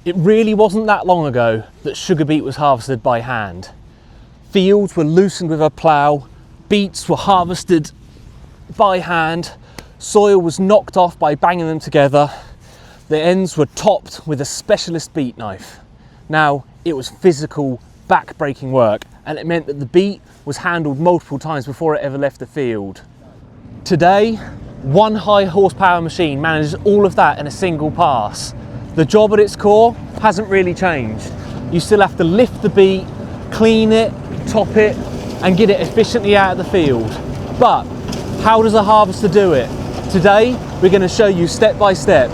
It really wasn't that long ago that sugar beet was harvested by hand. Fields were loosened with a plough, beets were harvested by hand, soil was knocked off by banging them together, the ends were topped with a specialist beet knife. Now, it was physical, back-breaking work, and it meant that the beet was handled multiple times before it ever left the field. Today, one high horsepower machine manages all of that in a single pass. The job at its core hasn't really changed. You still have to lift the beet, clean it, top it, and get it efficiently out of the field. But how does a harvester do it? Today, we're going to show you step by step.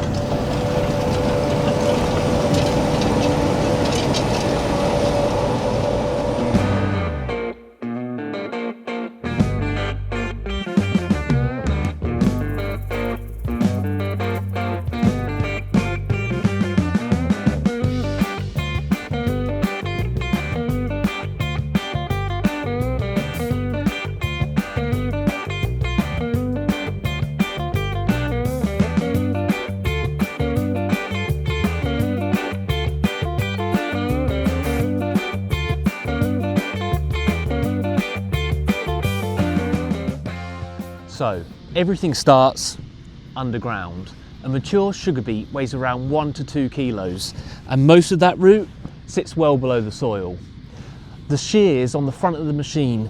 So, everything starts underground. A mature sugar beet weighs around 1 to 2 kilos, and most of that root sits well below the soil. The shears on the front of the machine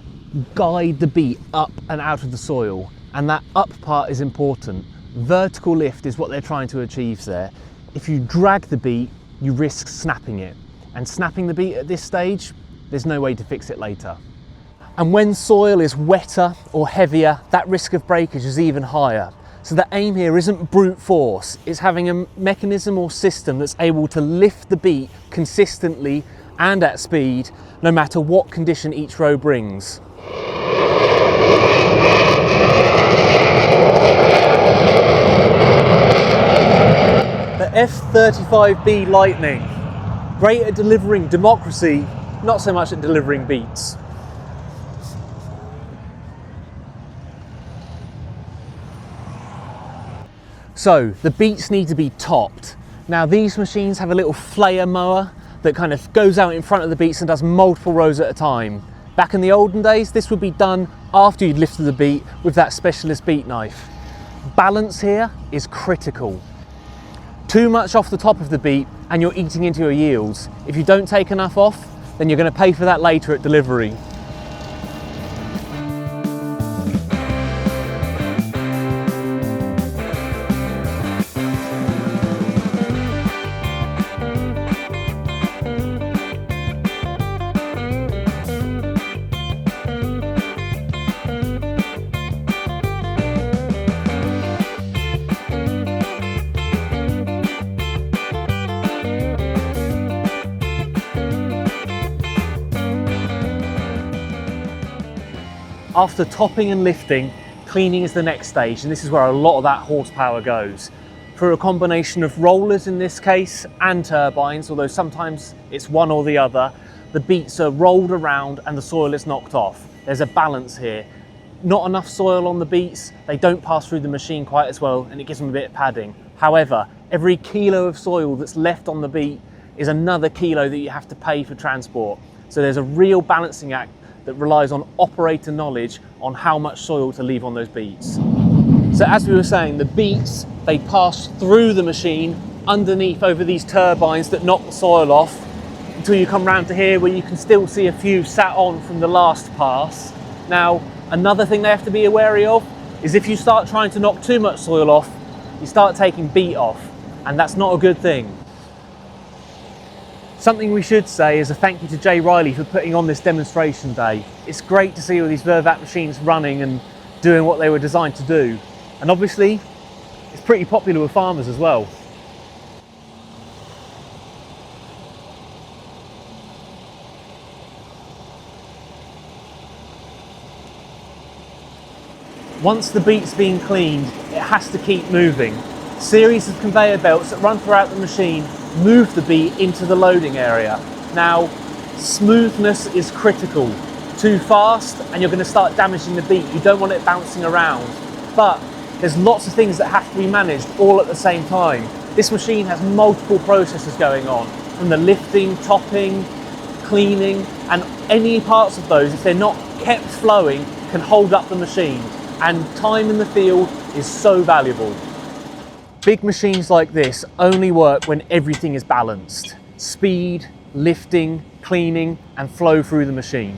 guide the beet up and out of the soil, and that up part is important. Vertical lift is what they're trying to achieve there. If you drag the beet, you risk snapping it, and snapping the beet at this stage, there's no way to fix it later. And when soil is wetter or heavier, that risk of breakage is even higher. So the aim here isn't brute force, it's having a mechanism or system that's able to lift the beet consistently and at speed, no matter what condition each row brings. The F-35B Lightning, great at delivering democracy, not so much at delivering beets. So the beets need to be topped. Now these machines have a little flail mower that kind of goes out in front of the beets and does multiple rows at a time. Back in the olden days, this would be done after you'd lifted the beet with that specialist beet knife. Balance here is critical. Too much off the top of the beet and you're eating into your yields. If you don't take enough off, then you're going to pay for that later at delivery. After topping and lifting, cleaning is the next stage, and this is where a lot of that horsepower goes. Through a combination of rollers in this case and turbines, although sometimes it's one or the other, the beets are rolled around and the soil is knocked off. There's a balance here. Not enough soil on the beets, they don't pass through the machine quite as well, and it gives them a bit of padding. However, every kilo of soil that's left on the beet is another kilo that you have to pay for transport. So there's a real balancing act that relies on operator knowledge on how much soil to leave on those beets. So as we were saying, the beets, they pass through the machine underneath over these turbines that knock the soil off until you come round to here where you can still see a few sat on from the last pass. Now, another thing they have to be wary of is if you start trying to knock too much soil off, you start taking beet off, and that's not a good thing. Something we should say is a thank you to Jay Riley for putting on this demonstration day. It's great to see all these Vervaet machines running and doing what they were designed to do. And obviously, it's pretty popular with farmers as well. Once the beet's been cleaned, it has to keep moving. Series of conveyor belts that run throughout the machine move the beet into the loading area. Now, smoothness is critical. Too fast and you're going to start damaging the beet. You don't want it bouncing around. But there's lots of things that have to be managed all at the same time. This machine has multiple processes going on, from the lifting, topping, cleaning, and any parts of those, if they're not kept flowing, can hold up the machine. And time in the field is so valuable. Big machines like this only work when everything is balanced. Speed, lifting, cleaning, and flow through the machine.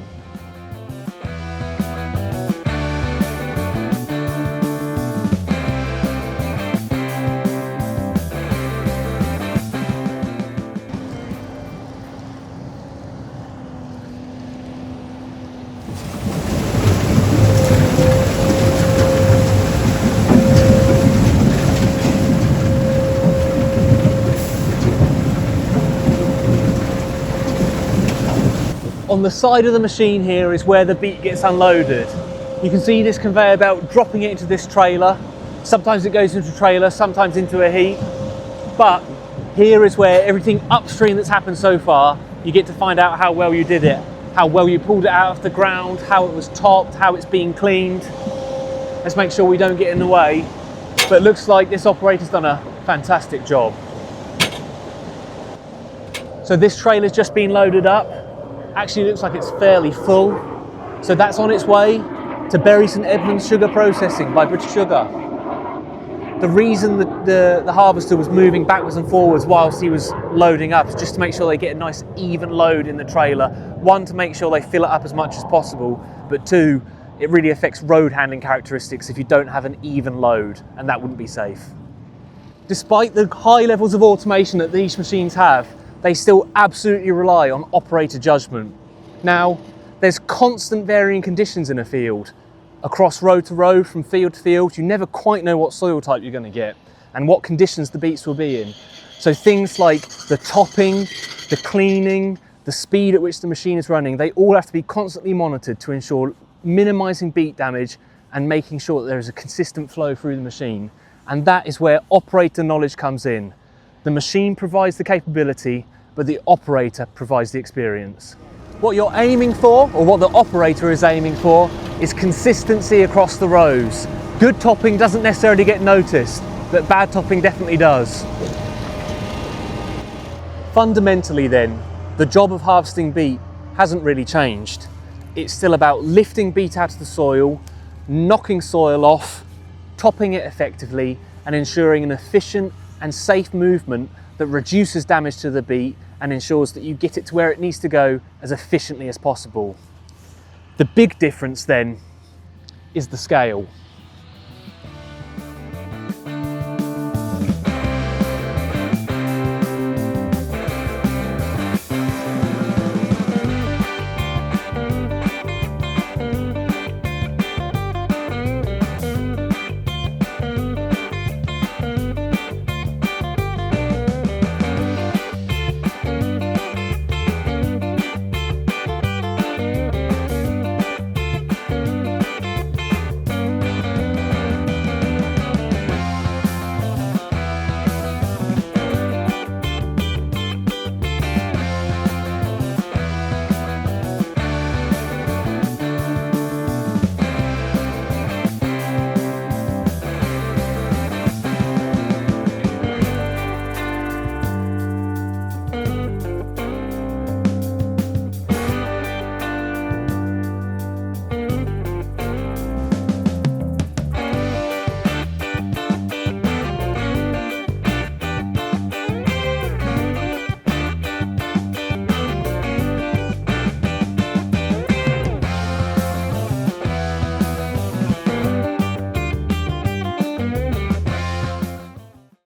On the side of the machine here is where the beet gets unloaded. You can see this conveyor belt dropping it into this trailer. Sometimes it goes into a trailer, sometimes into a heap. But here is where everything upstream that's happened so far, you get to find out how well you did it, how well you pulled it out of the ground, how it was topped, how it's being cleaned. Let's make sure we don't get in the way. But it looks like this operator's done a fantastic job. So this trailer's just been loaded up. Actually looks like it's fairly full. So that's on its way to Bury St Edmunds Sugar Processing by British Sugar. The reason that the harvester was moving backwards and forwards whilst he was loading up is just to make sure they get a nice even load in the trailer. One, to make sure they fill it up as much as possible, but two, it really affects road handling characteristics if you don't have an even load, and that wouldn't be safe. Despite the high levels of automation that these machines have, they still absolutely rely on operator judgement. Now, there's constant varying conditions in a field. Across row to row, from field to field, you never quite know what soil type you're going to get and what conditions the beets will be in. So things like the topping, the cleaning, the speed at which the machine is running, they all have to be constantly monitored to ensure minimising beet damage and making sure that there is a consistent flow through the machine. And that is where operator knowledge comes in. The machine provides the capability, but the operator provides the experience. What you're aiming for, or what the operator is aiming for, is consistency across the rows. Good topping doesn't necessarily get noticed, but bad topping definitely does. Fundamentally then, the job of harvesting beet hasn't really changed. It's still about lifting beet out of the soil, knocking soil off, topping it effectively, and ensuring an efficient and safe movement that reduces damage to the beet and ensures that you get it to where it needs to go as efficiently as possible. The big difference then is the scale.